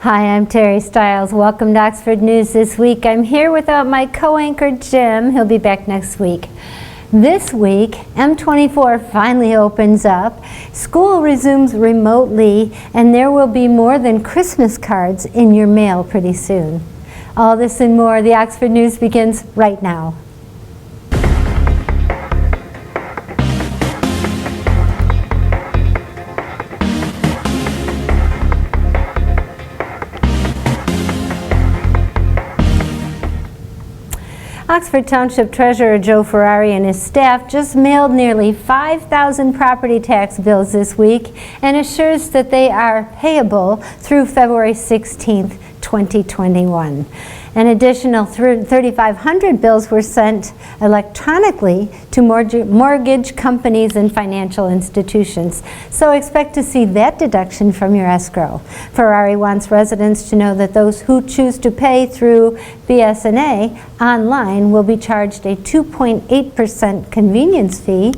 Hi, I'm Terry Stiles. Welcome to Oxford News this week. I'm here without my co-anchor Jim. He'll be back next week. This week, M24 finally opens up, school resumes remotely, and there will be more than Christmas cards in your mail pretty soon. All this and more, the Oxford News begins right now. Oxford Township Treasurer Joe Ferrari and his staff just mailed nearly 5,000 property tax bills this week and assures that they are payable through February 16th, 2021. An additional 3,500 bills were sent electronically to mortgage companies and financial institutions. So expect to see that deduction from your escrow. Ferrari wants residents to know that those who choose to pay through BS&A online will be charged a 2.8% convenience fee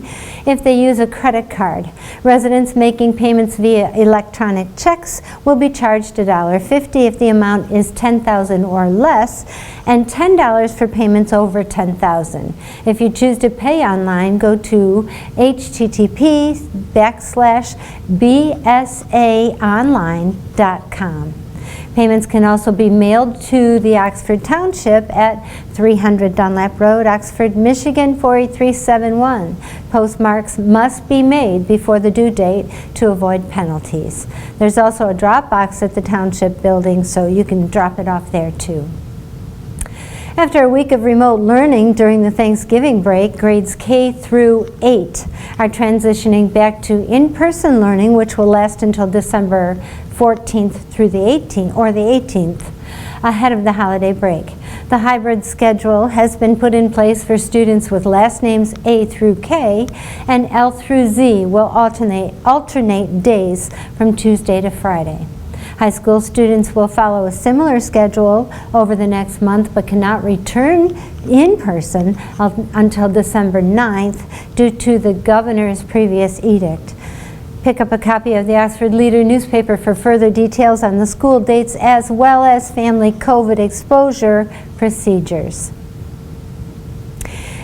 if they use a credit card. Residents making payments via electronic checks will be charged $1.50 if the amount is $10,000 or less, and $10 for payments over $10,000. If you choose to pay online, go to http://bsaonline.com. Payments can also be mailed to the Oxford Township at 300 Dunlap Road, Oxford, Michigan 48371. Postmarks must be made before the due date to avoid penalties. There's also a drop box at the Township building, so you can drop it off there too. After a week of remote learning during the Thanksgiving break, grades K through 8 are transitioning back to in-person learning, which will last until December 14th through the 18th, ahead of the holiday break. The hybrid schedule has been put in place for students with last names A through K, and L through Z will alternate days from Tuesday to Friday. High school students will follow a similar schedule over the next month but cannot return in person until December 9th due to the governor's previous edict. Pick up a copy of the Oxford Leader newspaper for further details on the school dates as well as family COVID exposure procedures.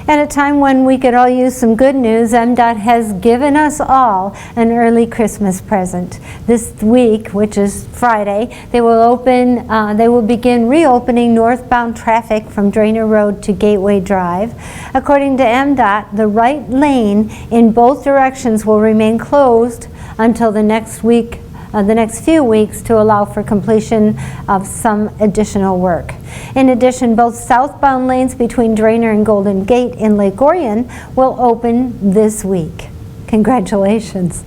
At a time when we could all use some good news, MDOT has given us all an early Christmas present. This week, which is Friday, they will begin reopening northbound traffic from Drainer Road to Gateway Drive. According to MDOT, the right lane in both directions will remain closed until the next few weeks to allow for completion of some additional work. In addition, both southbound lanes between Drainer and Golden Gate in Lake Orion will open this week. Congratulations.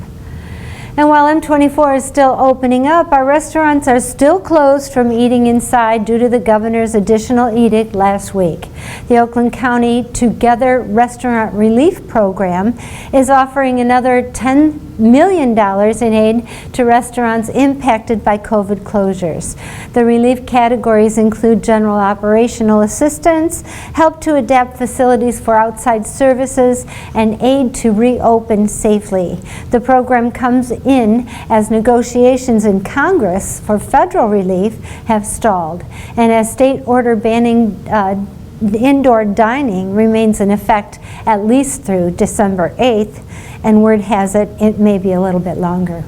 And while M24 is still opening up, our restaurants are still closed from eating inside due to the governor's additional edict last week. The Oakland County Together Restaurant Relief Program is offering another $10 million in aid to restaurants impacted by COVID closures. The relief categories include general operational assistance, help to adapt facilities for outside services, and aid to reopen safely. The program comes in as negotiations in Congress for federal relief have stalled, and as state order banning indoor dining remains in effect at least through December 8th, and word has it, it may be a little bit longer.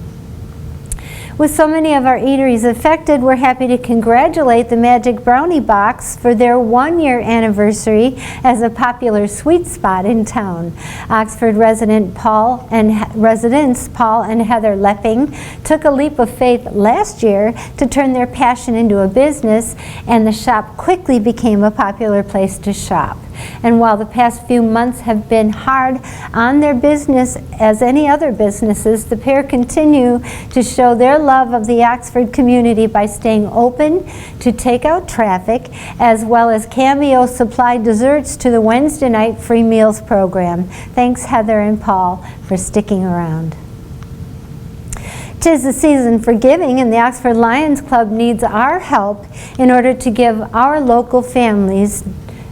With so many of our eateries affected, we're happy to congratulate the Magic Brownie Box for their one-year anniversary as a popular sweet spot in town. Oxford residents Paul and Heather Lepping took a leap of faith last year to turn their passion into a business, and the shop quickly became a popular place to shop. And while the past few months have been hard on their business as any other businesses, the pair continue to show their love of the Oxford community by staying open to takeout traffic, as well as Cameo supply desserts to the Wednesday night free meals program. Thanks, Heather and Paul, for sticking around. 'Tis the season for giving, and the Oxford Lions Club needs our help in order to give our local families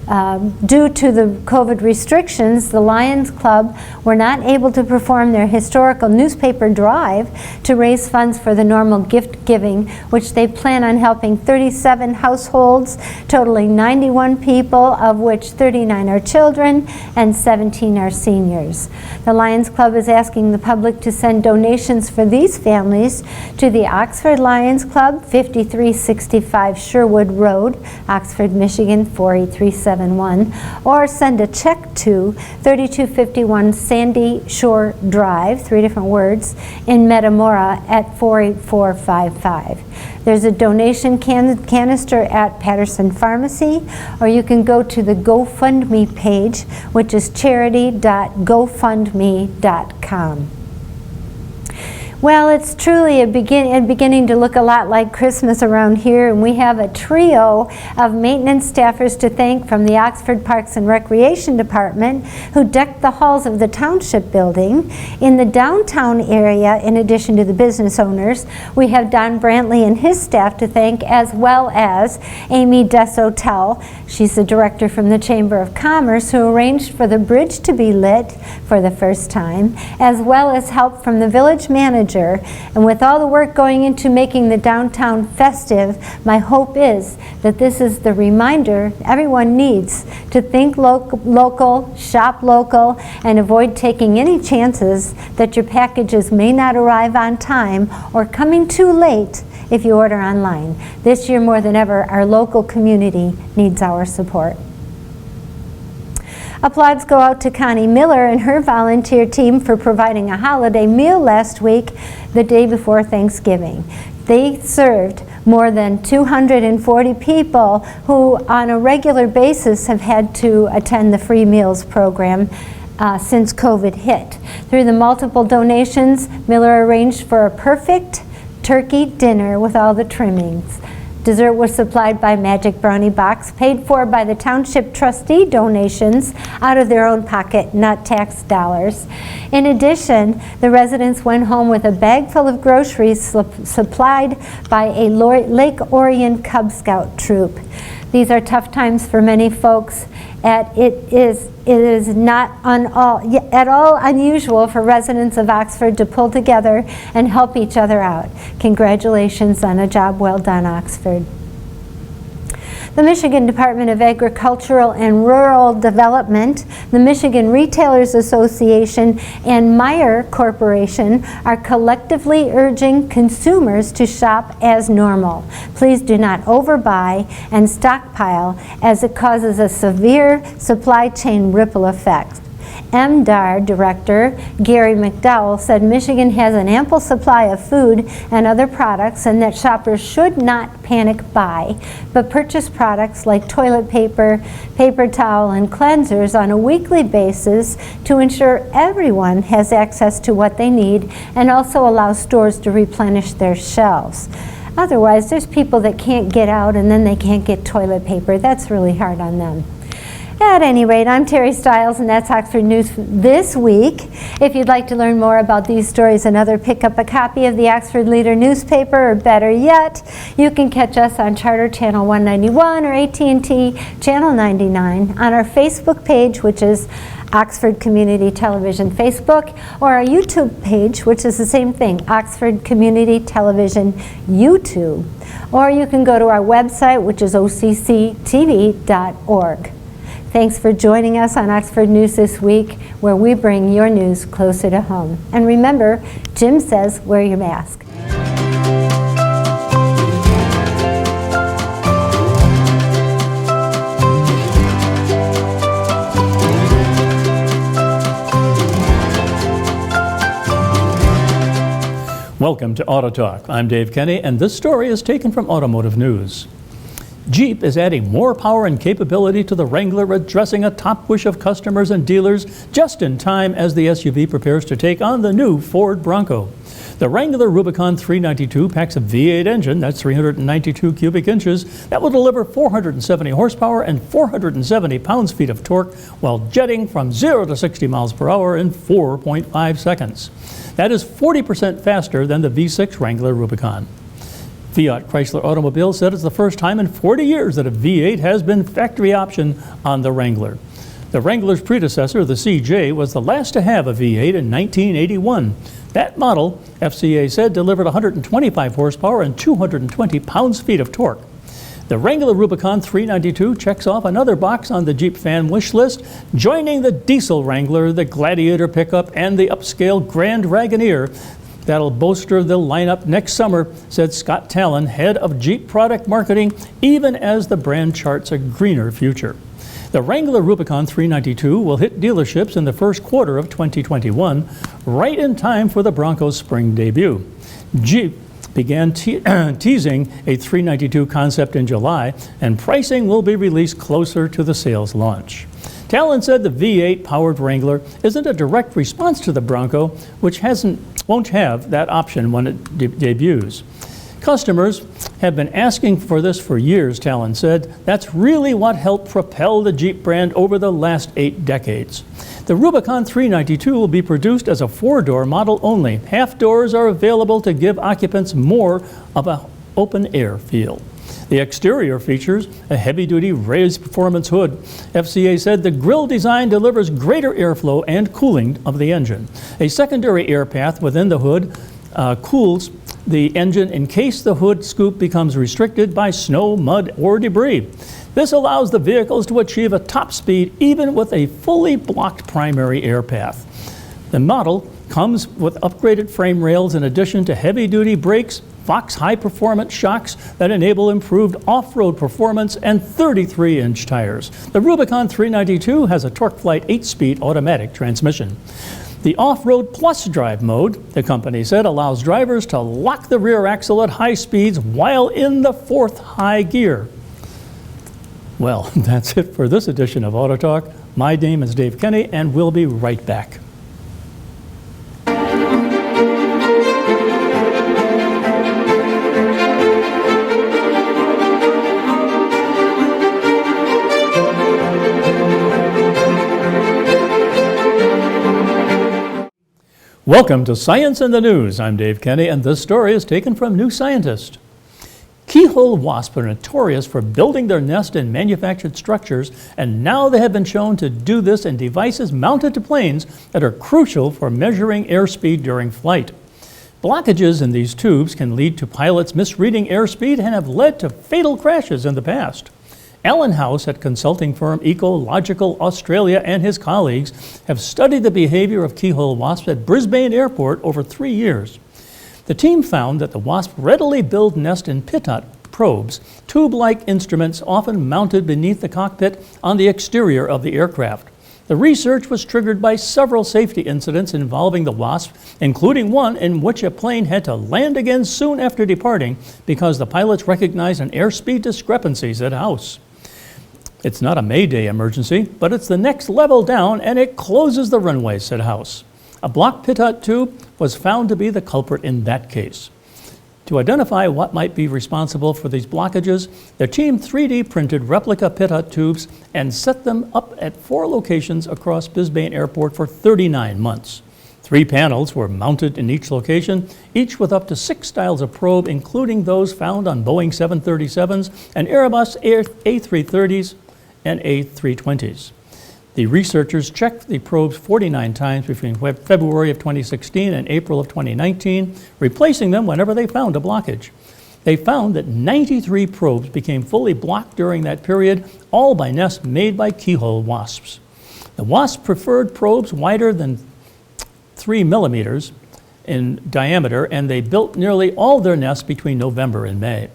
Due to the COVID restrictions, the Lions Club were not able to perform their historical newspaper drive to raise funds for the normal gift giving, which they plan on helping 37 households, totaling 91 people, of which 39 are children and 17 are seniors. The Lions Club is asking the public to send donations for these families to the Oxford Lions Club, 5365 Sherwood Road, Oxford, Michigan 48371, or send a check to 3251 Sandy Shore Drive, 3 different words, in Metamora at 48455. There's a donation canister at Patterson Pharmacy, or you can go to the GoFundMe page, which is charity.gofundme.com. Well, it's truly beginning to look a lot like Christmas around here, and we have a trio of maintenance staffers to thank from the Oxford Parks and Recreation Department who decked the halls of the Township Building. In the downtown area, in addition to the business owners, we have Don Brantley and his staff to thank, as well as Amy Desotel. She's the director from the Chamber of Commerce who arranged for the bridge to be lit for the first time, as well as help from the village manager. And with all the work going into making the downtown festive, my hope is that this is the reminder everyone needs to think local, shop local, and avoid taking any chances that your packages may not arrive on time or coming too late if you order online. This year more than ever, our local community needs our support. Applause go out to Connie Miller and her volunteer team for providing a holiday meal last week, the day before Thanksgiving. They served more than 240 people who on a regular basis have had to attend the free meals program since COVID hit. Through the multiple donations, Miller arranged for a perfect turkey dinner with all the trimmings. Dessert was supplied by Magic Brownie Box, paid for by the Township trustee donations out of their own pocket, not tax dollars. In addition, the residents went home with a bag full of groceries supplied by a Lake Orion Cub Scout troop. These are tough times for many folks, and it is not at all unusual for residents of Oxford to pull together and help each other out. Congratulations on a job well done, Oxford. The Michigan Department of Agricultural and Rural Development, the Michigan Retailers Association, and Meijer Corporation are collectively urging consumers to shop as normal. Please do not overbuy and stockpile, as it causes a severe supply chain ripple effect. MDAR Director Gary McDowell said Michigan has an ample supply of food and other products, and that shoppers should not panic buy, but purchase products like toilet paper, paper towel, and cleansers on a weekly basis to ensure everyone has access to what they need, and also allow stores to replenish their shelves. Otherwise, there's people that can't get out and then they can't get toilet paper. That's really hard on them. At any rate, I'm Terry Stiles, and that's Oxford News this week. If you'd like to learn more about these stories and other, pick up a copy of the Oxford Leader newspaper, or better yet, you can catch us on Charter Channel 191 or AT&T Channel 99, on our Facebook page, which is Oxford Community Television Facebook, or our YouTube page, which is the same thing, Oxford Community Television YouTube. Or you can go to our website, which is occtv.org. Thanks for joining us on Oxford News this week, where we bring your news closer to home. And remember, Jim says, wear your mask. Welcome to Autotalk. I'm Dave Kenny, and this story is taken from Automotive News. Jeep is adding more power and capability to the Wrangler, addressing a top wish of customers and dealers just in time as the SUV prepares to take on the new Ford Bronco. The Wrangler Rubicon 392 packs a V8 engine, that's 392 cubic inches, that will deliver 470 horsepower and 470 pounds-feet of torque while jetting from 0 to 60 miles per hour in 4.5 seconds. That is 40% faster than the V6 Wrangler Rubicon. Fiat Chrysler Automobile said it's the first time in 40 years that a V8 has been factory option on the Wrangler. The Wrangler's predecessor, the CJ, was the last to have a V8 in 1981. That model, FCA said, delivered 125 horsepower and 220 pounds-feet of torque. The Wrangler Rubicon 392 checks off another box on the Jeep fan wish list, joining the diesel Wrangler, the Gladiator pickup, and the upscale Grand Wagoneer. That'll bolster the lineup next summer, said Scott Talon, head of Jeep product marketing, even as the brand charts a greener future. The Wrangler Rubicon 392 will hit dealerships in the first quarter of 2021, right in time for the Broncos' spring debut. Jeep began teasing a 392 concept in July, and pricing will be released closer to the sales launch. Talon said the V8-powered Wrangler isn't a direct response to the Bronco, which won't have that option when it debuts. Customers have been asking for this for years, Talon said. That's really what helped propel the Jeep brand over the last 8 decades. The Rubicon 392 will be produced as a 4-door model only. Half doors are available to give occupants more of an open-air feel. The exterior features a heavy-duty raised performance hood. FCA said the grille design delivers greater airflow and cooling of the engine. A secondary air path within the hood cools the engine in case the hood scoop becomes restricted by snow, mud, or debris. This allows the vehicles to achieve a top speed even with a fully blocked primary air path. The model comes with upgraded frame rails in addition to heavy-duty brakes, Fox high-performance shocks that enable improved off-road performance, and 33-inch tires. The Rubicon 392 has a TorqueFlite 8-speed automatic transmission. The Off-Road Plus drive mode, the company said, allows drivers to lock the rear axle at high speeds while in the 4th high gear. Well, that's it for this edition of Auto Talk. My name is Dave Kenny, and we'll be right back. Welcome to Science in the News. I'm Dave Kenny, and this story is taken from New Scientist. Keyhole wasps are notorious for building their nest in manufactured structures, and now they have been shown to do this in devices mounted to planes that are crucial for measuring airspeed during flight. Blockages in these tubes can lead to pilots misreading airspeed and have led to fatal crashes in the past. Alan House at consulting firm Ecological Australia and his colleagues have studied the behavior of keyhole wasps at Brisbane Airport over 3 years. The team found that the wasps readily build nests in pitot probes, tube-like instruments often mounted beneath the cockpit on the exterior of the aircraft. The research was triggered by several safety incidents involving the wasp, including one in which a plane had to land again soon after departing because the pilots recognized an airspeed discrepancy, said House. It's not a Mayday emergency, but it's the next level down and it closes the runway, said House. A blocked pitot tube was found to be the culprit in that case. To identify what might be responsible for these blockages, the team 3D printed replica pitot tubes and set them up at 4 locations across Brisbane Airport for 39 months. 3 panels were mounted in each location, each with up to 6 styles of probe, including those found on Boeing 737s and Airbus A330s and A320s. The researchers checked the probes 49 times between February of 2016 and April of 2019, replacing them whenever they found a blockage. They found that 93 probes became fully blocked during that period, all by nests made by keyhole wasps. The wasps preferred probes wider than 3 millimeters in diameter, and they built nearly all their nests between November and May.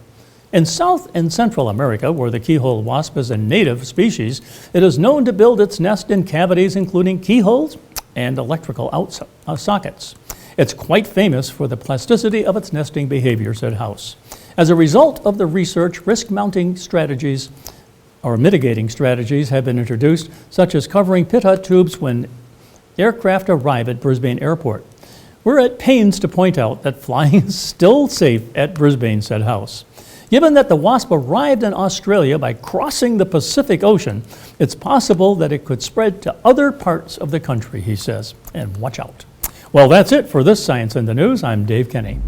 In South and Central America, where the keyhole wasp is a native species, it is known to build its nest in cavities including keyholes and electrical sockets. It's quite famous for the plasticity of its nesting behavior, said House. As a result of the research, risk-mounting strategies or mitigating strategies have been introduced, such as covering pitot tubes when aircraft arrive at Brisbane Airport. We're at pains to point out that flying is still safe at Brisbane, said House. Given that the wasp arrived in Australia by crossing the Pacific Ocean, it's possible that it could spread to other parts of the country, he says, and watch out. Well, that's it for this Science in the News. I'm Dave Kenny.